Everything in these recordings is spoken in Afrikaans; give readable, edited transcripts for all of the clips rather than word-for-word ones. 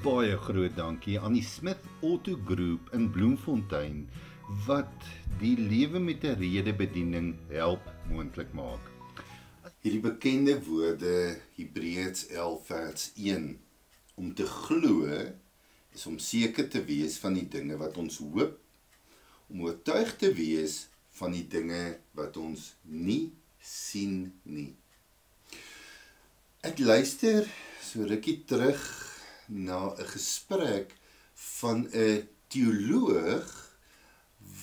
baie groot dankie aan die Smith Auto Group in Bloemfontein wat die lewe met 'n rede bediening help moontlik maak. Hierdie bekende woorde, Hebreërs 11 vers 1, om te glo is om seker te wees van die dinge wat ons hoop, om oortuig te wees van die dinge wat ons nie sien nie. Ek luister so rukkie terug na 'n gesprek van 'n teoloog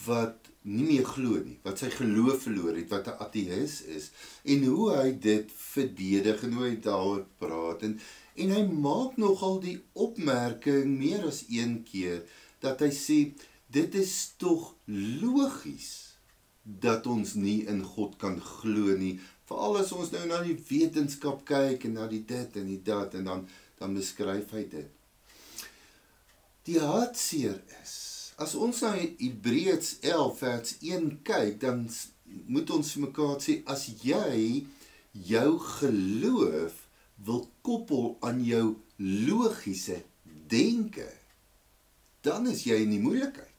wat nie meer glo nie, wat sy geloof verloor het, wat 'n ateïs is, en hoe hy dit verdedig en hoe hy daaroor praat, en hy maak nogal die opmerking meer as een keer, dat hy sê, dit is tog logies, dat ons nie in God kan glo nie, veral as ons nou na die wetenskap kyk, en na die dit en die dat, en dan beskryf hy dit. Die hartseer is, as ons na Hebreërs 11 vers 1 kyk, dan moet ons vir mekaar sê, as jy jou geloof wil koppel aan jou logiese denke, dan is jy in die moeilikheid.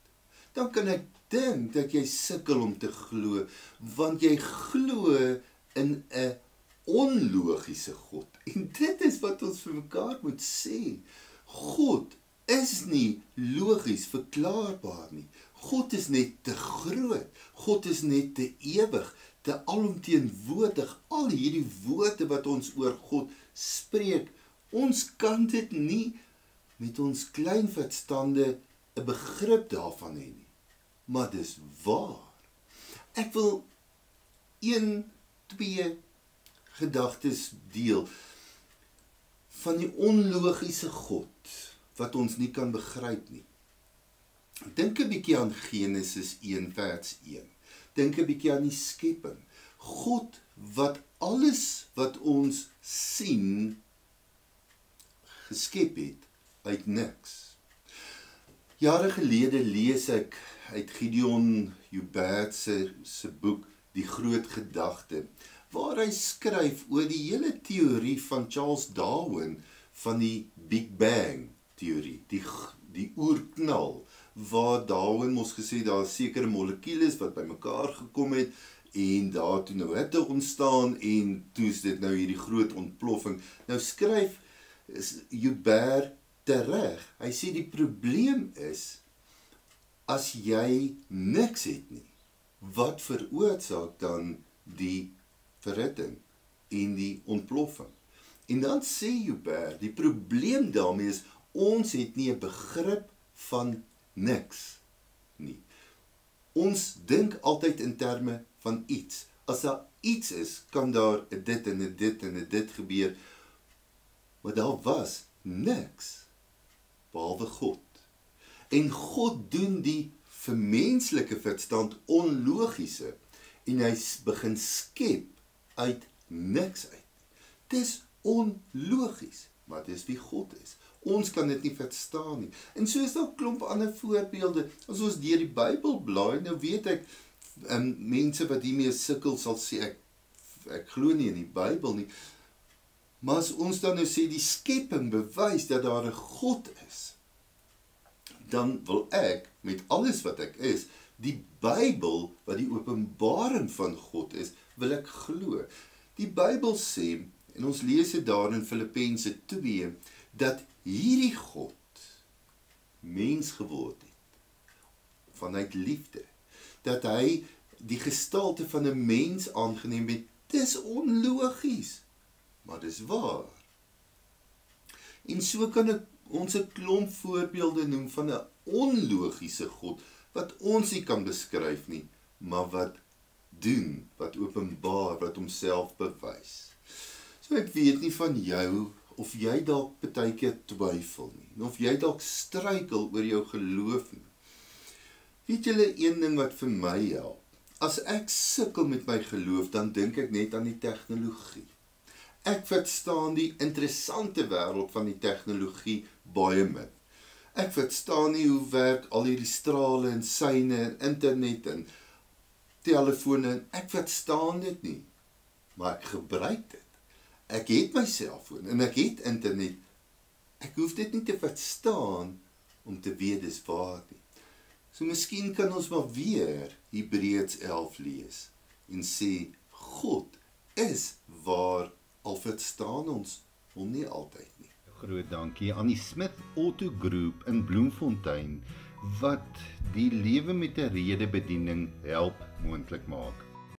Dan kan ek dink dat jy sukkel om te glo, want jy glo in 'n onlogiese God. En dit is wat ons vir mekaar moet sê. God is nie logies verklaarbaar nie. God is net te groot. God is net te ewig, te alomteenwoordig. Al hierdie woorde wat ons oor God spreek, ons kan dit nie met ons klein verstande 'n begrip daarvan hê nie. Maar dis waar. Ek wil 2 gedagtes deel van die onlogiese God wat ons nie kan begryp nie. Dink 'n bietjie aan Genesis 1 vers 1. Dink 'n bietjie aan die skepping. God wat alles wat ons sien geskep het uit niks. Jare gelede lees ek uit Gideon Joubert se boek Die Groot Gedagte, waar hy skryf oor die hele teorie van Charles Darwin van die Big Bang teorie, die oerknal, waar Darwin mos gesê daar is sekere molekules wat bymekaar gekom het en daar toe nou hitte ontstaan en toe is dit nou hierdie groot ontploffing. Nou skryf Joubert tereg. Hy sê die probleem is as jy niks het nie, wat veroorsaak dan die verhitting en die ontploffing? En dan sê Joubert, die probleem daarmee is, ons het nie 'n begrip van niks nie. Ons dink altyd in terme van iets. As daar iets is, kan daar 'n dit en 'n dit en 'n dit gebeur, maar daar was niks, behalwe God. En God doen die vir menslike verstand onlogiese, en hy begin skep uit niks uit. Dis onlogies, maar dis wie God is. Ons kan dit nie verstaan nie. En so is daar 'n klomp ander voorbeelde. As ons deur die Bybel blaai, nou weet ek, mense wat hiermee sukkel sal sê, ek glo nie in die Bybel nie. Maar as ons dan nou sê, die skepping bewys dat daar 'n God is, dan wil ek, met alles wat ek is, die Bybel, wat die openbaring van God is, wil ek glo. Die Bybel sê, en ons lees dit daar in Filippense 2, dat hierdie God mens geword het, vanuit liefde, dat hy die gestalte van 'n mens aangeneem het. Dis onlogies, maar dis waar. En so kan ons 'n klomp voorbeelde noem van 'n onlogiese God, wat ons nie kan beskryf nie, maar wat doen, wat openbaar, wat homself bewys. So ek weet nie van jou, of jy dalk partykeer twyfel nie, of jy dalk struikel oor jou geloof nie. Weet julle een ding wat vir my help? As ek sukkel met my geloof, dan dink ek net aan die tegnologie. Ek verstaan die interessante wêreld van die tegnologie baie min. Ek verstaan nie hoe werk al hierdie strale en syne en internet en telefone. Ek verstaan dit nie, maar ek gebruik dit. Ek het my selfoon en ek het internet, Ek hoef dit nie te verstaan om te weet dis waar nie. So miskien kan ons maar weer Hebreërs 11 lees en sê, God is waar, al verstaan ons hom nie altyd nie. Groot dankie aan die Smith Auto Group in Bloemfontein wat die lewe met 'n rede bediening help moontlik maak.